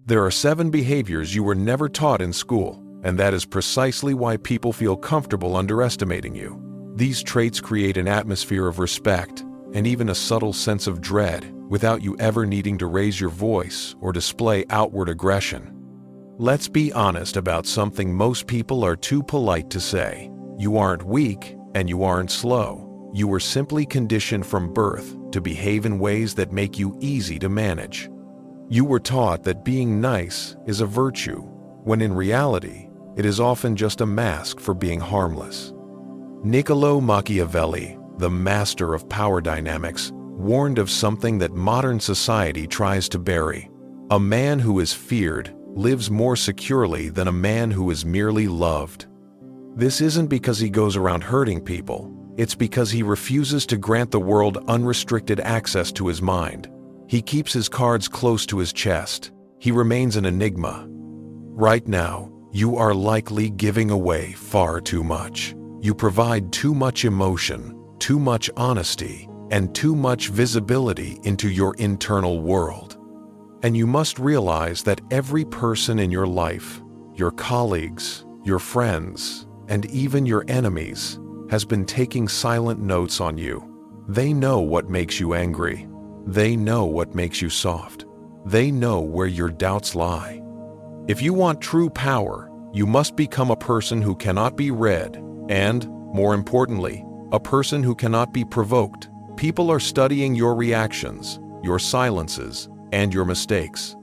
There are 7 behaviors you were never taught in school, and that is precisely why people feel comfortable underestimating you. These traits create an atmosphere of respect and even a subtle sense of dread without you ever needing to raise your voice or display outward aggression. Let's be honest about something most people are too polite to say. You aren't weak and you aren't slow. You were simply conditioned from birth to behave in ways that make you easy to manage. You were taught that being nice is a virtue, when in reality, it is often just a mask for being harmless. Niccolò Machiavelli, the master of power dynamics, warned of something that modern society tries to bury. A man who is feared lives more securely than a man who is merely loved. This isn't because he goes around hurting people, it's because he refuses to grant the world unrestricted access to his mind. He keeps his cards close to his chest. He remains an enigma. Right now, you are likely giving away far too much. You provide too much emotion, too much honesty, and too much visibility into your internal world. And you must realize that every person in your life, your colleagues, your friends, and even your enemies, has been taking silent notes on you. They know what makes you angry. They know what makes you soft. They know where your doubts lie. If you want true power, you must become a person who cannot be read and, more importantly, a person who cannot be provoked. People are studying your reactions, your silences, and your mistakes.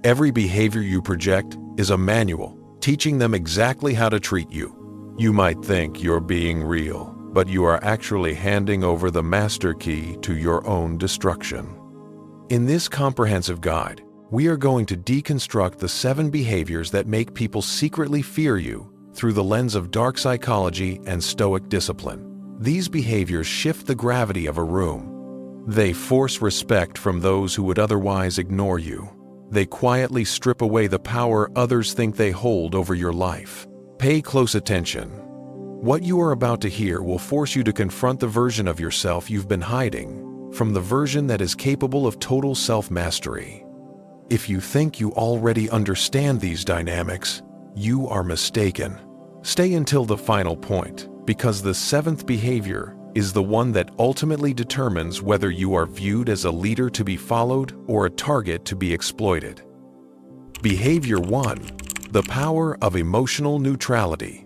Every behavior you project is a manual, teaching them exactly how to treat you. You might think you're being real, but you are actually handing over the master key to your own destruction. In this comprehensive guide, we are going to deconstruct the 7 behaviors that make people secretly fear you through the lens of dark psychology and Stoic discipline. These behaviors shift the gravity of a room. They force respect from those who would otherwise ignore you. They quietly strip away the power others think they hold over your life. Pay close attention. What you are about to hear will force you to confront the version of yourself you've been hiding from the version that is capable of total self-mastery. If you think you already understand these dynamics, you are mistaken. Stay until the final point, because the 7th behavior is the one that ultimately determines whether you are viewed as a leader to be followed or a target to be exploited. Behavior 1. The power of emotional neutrality.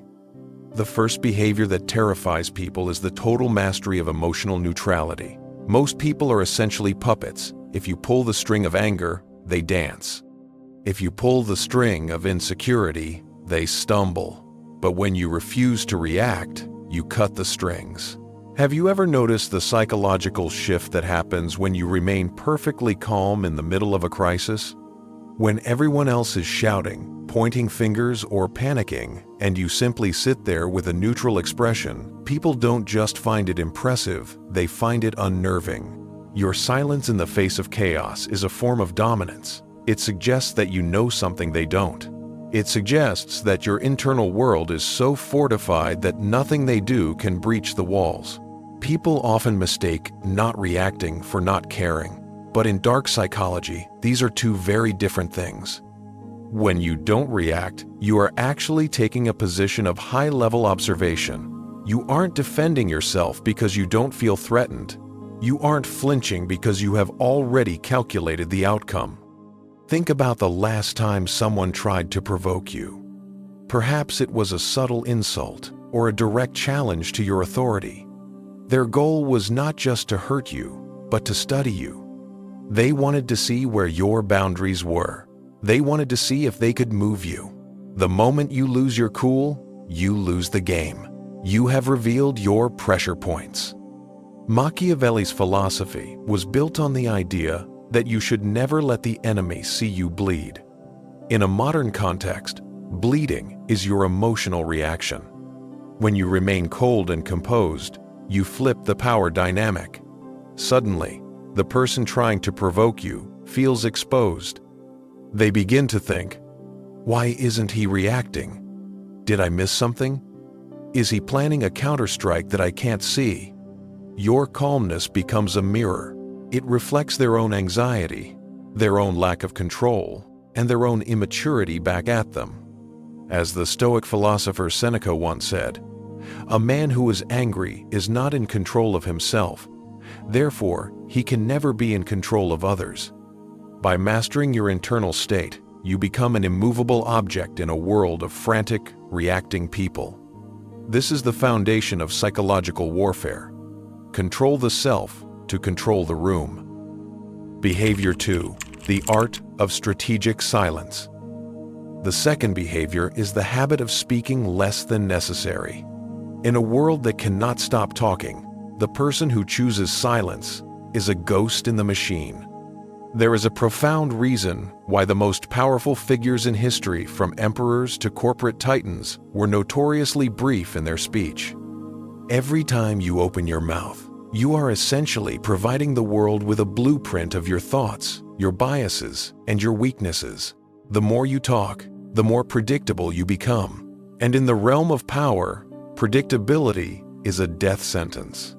The first behavior that terrifies people is the total mastery of emotional neutrality. Most people are essentially puppets. If you pull the string of anger, they dance. If you pull the string of insecurity, they stumble. But when you refuse to react, you cut the strings. Have you ever noticed the psychological shift that happens when you remain perfectly calm in the middle of a crisis? When everyone else is shouting, pointing fingers, or panicking, and you simply sit there with a neutral expression, people don't just find it impressive, they find it unnerving. Your silence in the face of chaos is a form of dominance. It suggests that you know something they don't. It suggests that your internal world is so fortified that nothing they do can breach the walls. People often mistake not reacting for not caring, but in dark psychology, these are 2 very different things. When you don't react, you are actually taking a position of high-level observation. You aren't defending yourself because you don't feel threatened. You aren't flinching because you have already calculated the outcome. Think about the last time someone tried to provoke you. Perhaps it was a subtle insult or a direct challenge to your authority. Their goal was not just to hurt you, but to study you. They wanted to see where your boundaries were. They wanted to see if they could move you. The moment you lose your cool, you lose the game. You have revealed your pressure points. Machiavelli's philosophy was built on the idea that you should never let the enemy see you bleed. In a modern context, bleeding is your emotional reaction. When you remain cold and composed, you flip the power dynamic. Suddenly, the person trying to provoke you feels exposed. They begin to think, "Why isn't he reacting? Did I miss something? Is he planning a counterstrike that I can't see?" Your calmness becomes a mirror. It reflects their own anxiety, their own lack of control, and their own immaturity back at them. As the Stoic philosopher Seneca once said, "A man who is angry is not in control of himself. Therefore, he can never be in control of others." By mastering your internal state, you become an immovable object in a world of frantic, reacting people. This is the foundation of psychological warfare. Control the self to control the room. Behavior 2. The art of strategic silence. The second behavior is the habit of speaking less than necessary. In a world that cannot stop talking, the person who chooses silence is a ghost in the machine. There is a profound reason why the most powerful figures in history, from emperors to corporate titans, were notoriously brief in their speech. Every time you open your mouth, you are essentially providing the world with a blueprint of your thoughts, your biases, and your weaknesses. The more you talk, the more predictable you become. And in the realm of power, predictability is a death sentence.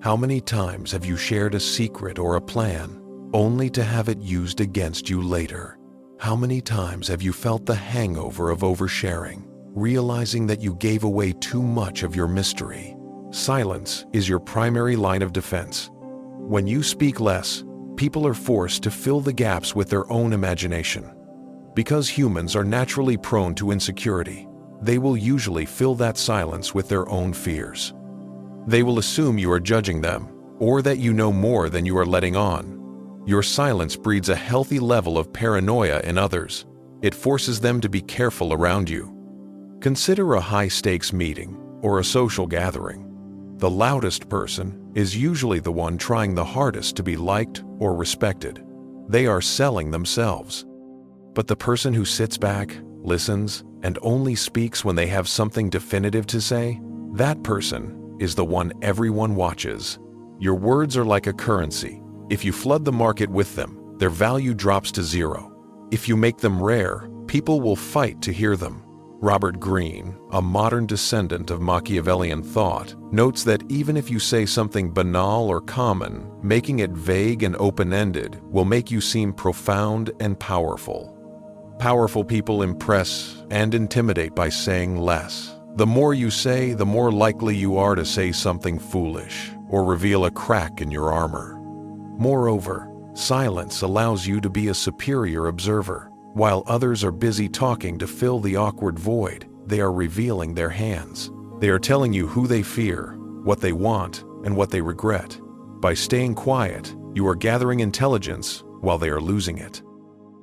How many times have you shared a secret or a plan, only to have it used against you later? How many times have you felt the hangover of oversharing, realizing that you gave away too much of your mystery? Silence is your primary line of defense. When you speak less, people are forced to fill the gaps with their own imagination. Because humans are naturally prone to insecurity, they will usually fill that silence with their own fears. They will assume you are judging them, or that you know more than you are letting on. Your silence breeds a healthy level of paranoia in others. It forces them to be careful around you. Consider a high-stakes meeting or a social gathering. The loudest person is usually the one trying the hardest to be liked or respected. They are selling themselves. But the person who sits back, listens, and only speaks when they have something definitive to say, that person is the one everyone watches. Your words are like a currency. If you flood the market with them, their value drops to zero. If you make them rare, people will fight to hear them. Robert Greene, a modern descendant of Machiavellian thought, notes that even if you say something banal or common, making it vague and open-ended will make you seem profound and powerful. Powerful people impress and intimidate by saying less. The more you say, the more likely you are to say something foolish or reveal a crack in your armor. Moreover, silence allows you to be a superior observer. While others are busy talking to fill the awkward void, they are revealing their hands. They are telling you who they fear, what they want, and what they regret. By staying quiet, you are gathering intelligence while they are losing it.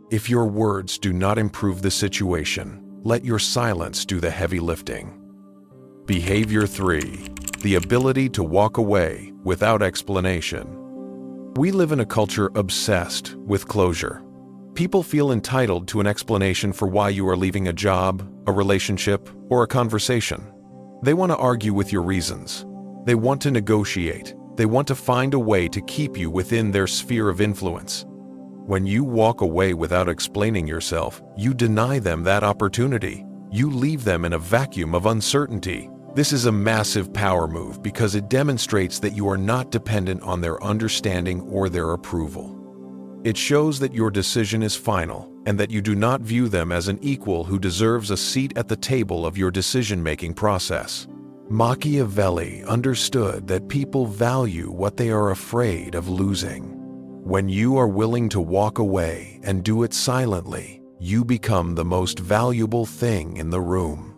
If your words do not improve the situation, let your silence do the heavy lifting. Behavior 3. The ability to walk away without explanation. We live in a culture obsessed with closure. People feel entitled to an explanation for why you are leaving a job, a relationship, or a conversation. They want to argue with your reasons. They want to negotiate. They want to find a way to keep you within their sphere of influence. When you walk away without explaining yourself, you deny them that opportunity. You leave them in a vacuum of uncertainty. This is a massive power move because it demonstrates that you are not dependent on their understanding or their approval. It shows that your decision is final and that you do not view them as an equal who deserves a seat at the table of your decision-making process. Machiavelli understood that people value what they are afraid of losing. When you are willing to walk away and do it silently, you become the most valuable thing in the room.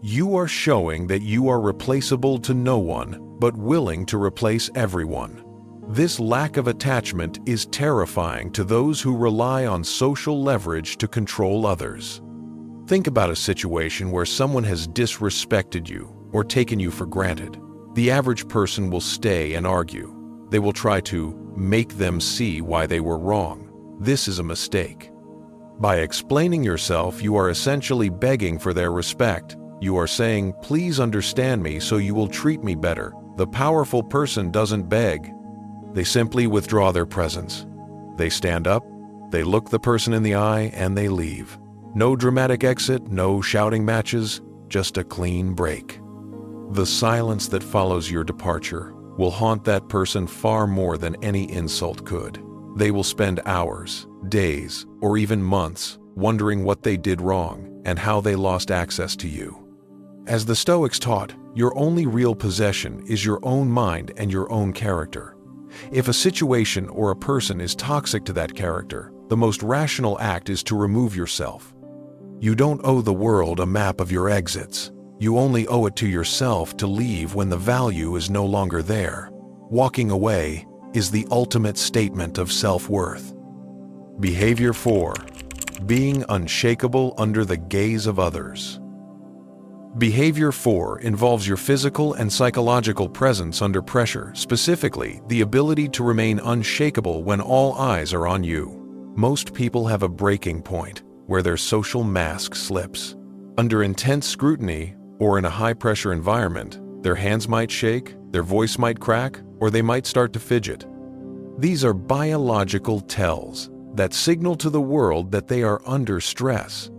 You are showing that you are replaceable to no one, but willing to replace everyone. This lack of attachment is terrifying to those who rely on social leverage to control others. Think about a situation where someone has disrespected you or taken you for granted. The average person will stay and argue. They will try to make them see why they were wrong. This is a mistake. By explaining yourself, you are essentially begging for their respect. You are saying, "Please understand me so you will treat me better." The powerful person doesn't beg. They simply withdraw their presence. They stand up, they look the person in the eye, and they leave. No dramatic exit, no shouting matches, just a clean break. The silence that follows your departure will haunt that person far more than any insult could. They will spend hours, days, or even months wondering what they did wrong and how they lost access to you. As the Stoics taught, your only real possession is your own mind and your own character. If a situation or a person is toxic to that character, the most rational act is to remove yourself. You don't owe the world a map of your exits. You only owe it to yourself to leave when the value is no longer there. Walking away is the ultimate statement of self-worth. Behavior 4. Being unshakable under the gaze of others. Behavior 4 involves your physical and psychological presence under pressure, specifically the ability to remain unshakable when all eyes are on you. Most people have a breaking point where their social mask slips. Under intense scrutiny or in a high-pressure environment, their hands might shake, their voice might crack, or they might start to fidget. These are biological tells that signal to the world that they are under stress.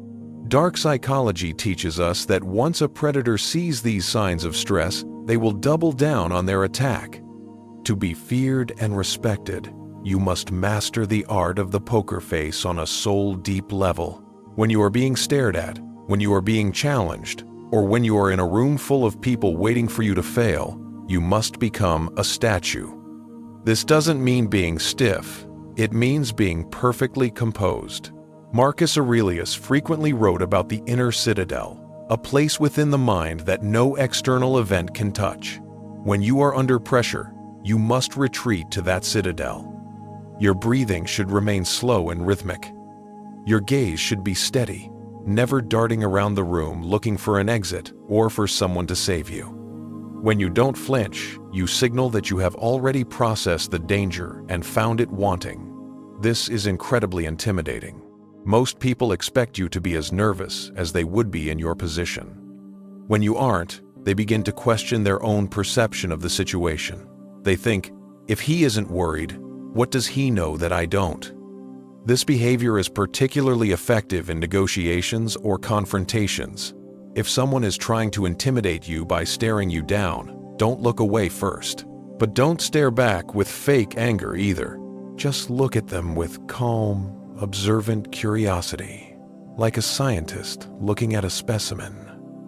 Dark psychology teaches us that once a predator sees these signs of stress, they will double down on their attack. To be feared and respected, you must master the art of the poker face on a soul-deep level. When you are being stared at, when you are being challenged, or when you are in a room full of people waiting for you to fail, you must become a statue. This doesn't mean being stiff. It means being perfectly composed. Marcus Aurelius frequently wrote about the inner citadel, a place within the mind that no external event can touch. When you are under pressure, you must retreat to that citadel. Your breathing should remain slow and rhythmic. Your gaze should be steady, never darting around the room looking for an exit or for someone to save you. When you don't flinch, you signal that you have already processed the danger and found it wanting. This is incredibly intimidating. Most people expect you to be as nervous as they would be in your position. When you aren't, they begin to question their own perception of the situation. They think, if he isn't worried, what does he know that I don't? This behavior is particularly effective in negotiations or confrontations. If someone is trying to intimidate you by staring you down, don't look away first. But don't stare back with fake anger either. Just look at them with calm, observant curiosity, like a scientist looking at a specimen.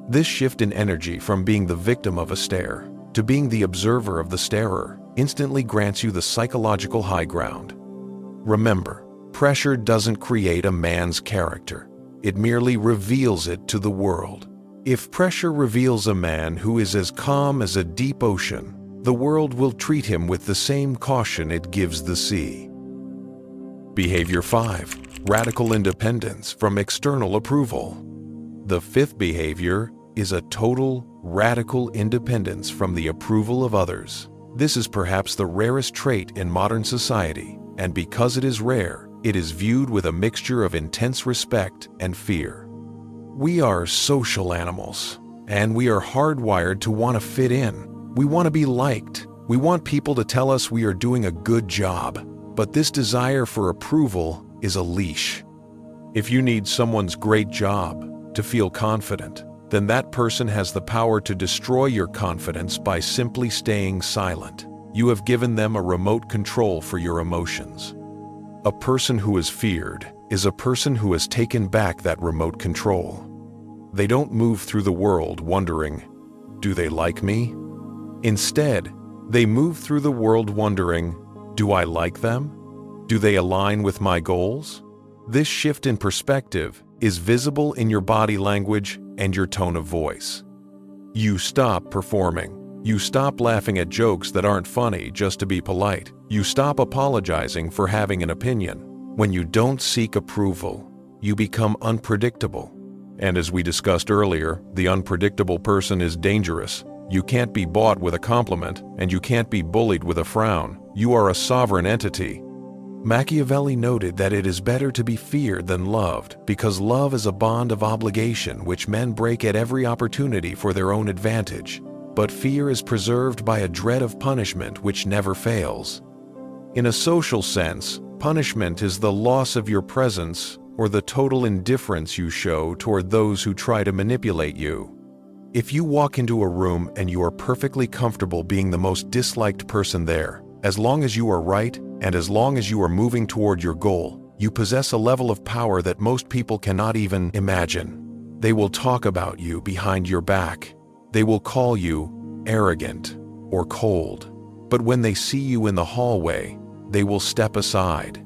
This shift in energy from being the victim of a stare to being the observer of the starer instantly grants you the psychological high ground. Remember, pressure doesn't create a man's character. It merely reveals it to the world. If pressure reveals a man who is as calm as a deep ocean, the world will treat him with the same caution it gives the sea. Behavior 5. Radical independence from external approval. The fifth behavior is a total, radical independence from the approval of others. This is perhaps the rarest trait in modern society, and because it is rare, it is viewed with a mixture of intense respect and fear. We are social animals, and we are hardwired to want to fit in. We want to be liked. We want people to tell us we are doing a good job. But this desire for approval is a leash. If you need someone's great job to feel confident, then that person has the power to destroy your confidence by simply staying silent. You have given them a remote control for your emotions. A person who is feared is a person who has taken back that remote control. They don't move through the world wondering, do they like me? Instead, they move through the world wondering, do I like them? Do they align with my goals? This shift in perspective is visible in your body language and your tone of voice. You stop performing. You stop laughing at jokes that aren't funny just to be polite. You stop apologizing for having an opinion. When you don't seek approval, you become unpredictable. And as we discussed earlier, the unpredictable person is dangerous. You can't be bought with a compliment, and you can't be bullied with a frown. You are a sovereign entity. Machiavelli noted that it is better to be feared than loved, because love is a bond of obligation which men break at every opportunity for their own advantage. But fear is preserved by a dread of punishment which never fails. In a social sense, punishment is the loss of your presence or the total indifference you show toward those who try to manipulate you. If you walk into a room and you are perfectly comfortable being the most disliked person there, as long as you are right and as long as you are moving toward your goal, you possess a level of power that most people cannot even imagine. They will talk about you behind your back. They will call you arrogant or cold. But when they see you in the hallway, they will step aside.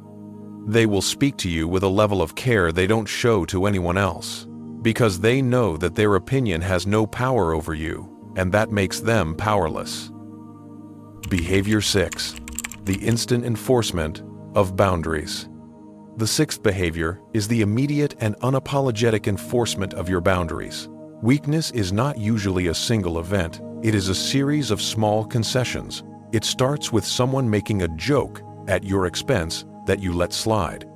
They will speak to you with a level of care they don't show to anyone else, because they know that their opinion has no power over you, and that makes them powerless. Behavior 6. The instant enforcement of boundaries. The sixth behavior is the immediate and unapologetic enforcement of your boundaries. Weakness is not usually a single event. It is a series of small concessions. It starts with someone making a joke at your expense that you let slide.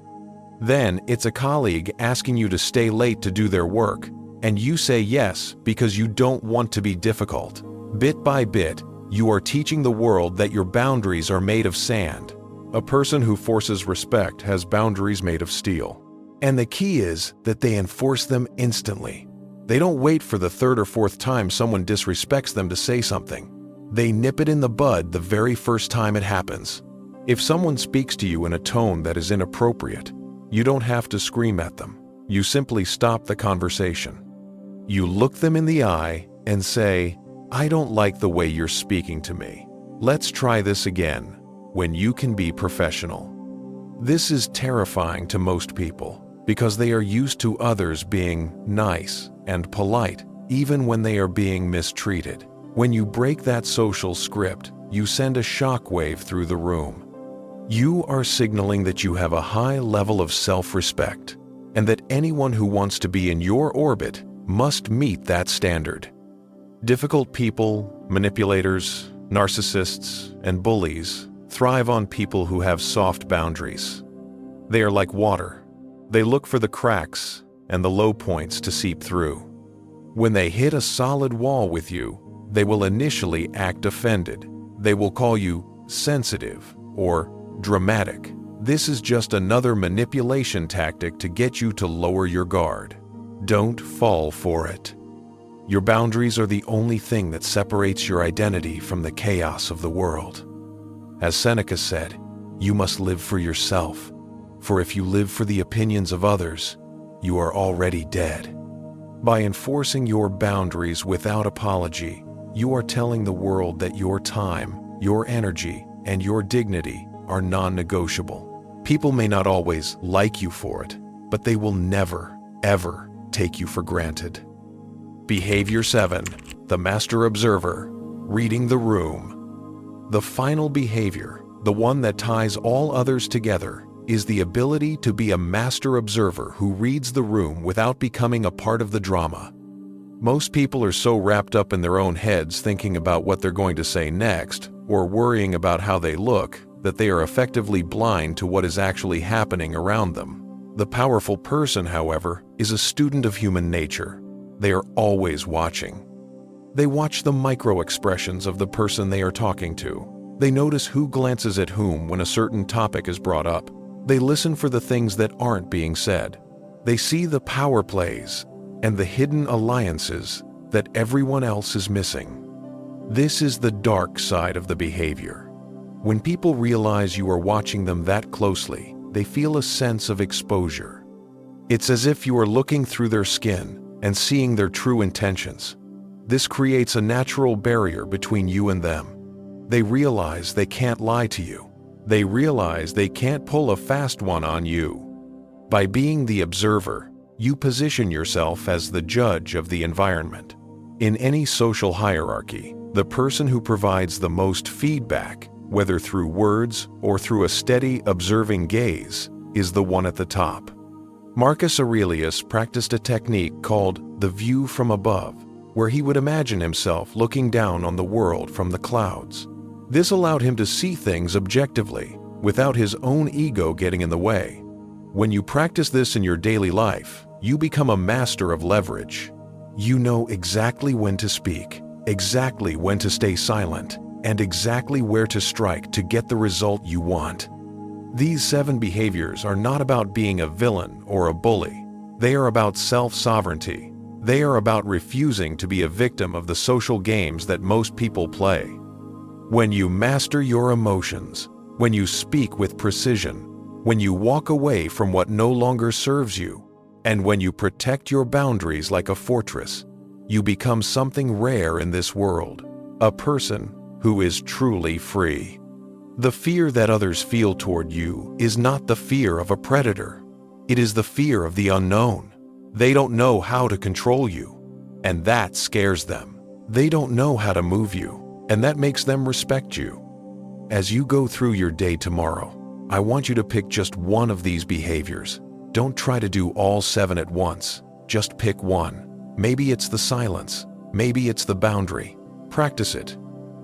Then it's a colleague asking you to stay late to do their work, and you say yes because you don't want to be difficult. Bit by bit, you are teaching the world that your boundaries are made of sand. A person who forces respect has boundaries made of steel. And the key is that they enforce them instantly. They don't wait for the third or fourth time someone disrespects them to say something. They nip it in the bud the very first time it happens. If someone speaks to you in a tone that is inappropriate, you don't have to scream at them. You simply stop the conversation. You look them in the eye and say, "I don't like the way you're speaking to me. Let's try this again," when you can be professional. This is terrifying to most people because they are used to others being nice and polite, even when they are being mistreated. When you break that social script, you send a shockwave through the room. You are signaling that you have a high level of self-respect, and that anyone who wants to be in your orbit must meet that standard. Difficult people, manipulators, narcissists, and bullies thrive on people who have soft boundaries. They are like water. They look for the cracks and the low points to seep through. When they hit a solid wall with you, they will initially act offended. They will call you sensitive or dramatic. This is just another manipulation tactic to get you to lower your guard. Don't fall for it. Your boundaries are the only thing that separates your identity from the chaos of the world. As Seneca said, you must live for yourself, for if you live for the opinions of others, you are already dead. By enforcing your boundaries without apology, you are telling the world that your time, your energy, and your dignity are non-negotiable. People may not always like you for it, but they will never, ever take you for granted. Behavior 7. The master observer, reading the room. The final behavior, the one that ties all others together, is the ability to be a master observer who reads the room without becoming a part of the drama. Most people are so wrapped up in their own heads thinking about what they're going to say next, or worrying about how they look, that they are effectively blind to what is actually happening around them. The powerful person, however, is a student of human nature. They are always watching. They watch the micro-expressions of the person they are talking to. They notice who glances at whom when a certain topic is brought up. They listen for the things that aren't being said. They see the power plays and the hidden alliances that everyone else is missing. This is the dark side of the behavior. When people realize you are watching them that closely, they feel a sense of exposure. It's as if you are looking through their skin and seeing their true intentions. This creates a natural barrier between you and them. They realize they can't lie to you. They realize they can't pull a fast one on you. By being the observer, you position yourself as the judge of the environment. In any social hierarchy, the person who provides the most feedback, whether through words or through a steady, observing gaze, is the one at the top. Marcus Aurelius practiced a technique called the view from above, where he would imagine himself looking down on the world from the clouds. This allowed him to see things objectively, without his own ego getting in the way. When you practice this in your daily life, you become a master of leverage. You know exactly when to speak, exactly when to stay silent, and exactly where to strike to get the result you want. These 7 behaviors are not about being a villain or a bully. They are about self-sovereignty. They are about refusing to be a victim of the social games that most people play. When you master your emotions, when you speak with precision, when you walk away from what no longer serves you, and when you protect your boundaries like a fortress, you become something rare in this world, a person who is truly free. The fear that others feel toward you is not the fear of a predator. It is the fear of the unknown. They don't know how to control you, and that scares them. They don't know how to move you, and that makes them respect you. As you go through your day tomorrow, I want you to pick just one of these behaviors. Don't try to do all 7 at once. Just pick one. Maybe it's the silence. Maybe it's the boundary. Practice it.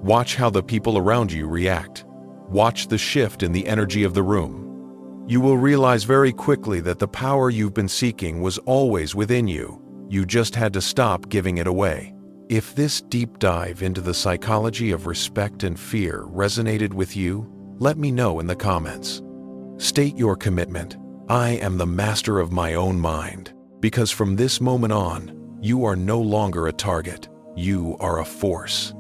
Watch how the people around you react. Watch the shift in the energy of the room. You will realize very quickly that the power you've been seeking was always within you. You just had to stop giving it away. If this deep dive into the psychology of respect and fear resonated with you, let me know in the comments. State your commitment. I am the master of my own mind, because from this moment on, you are no longer a target. You are a force.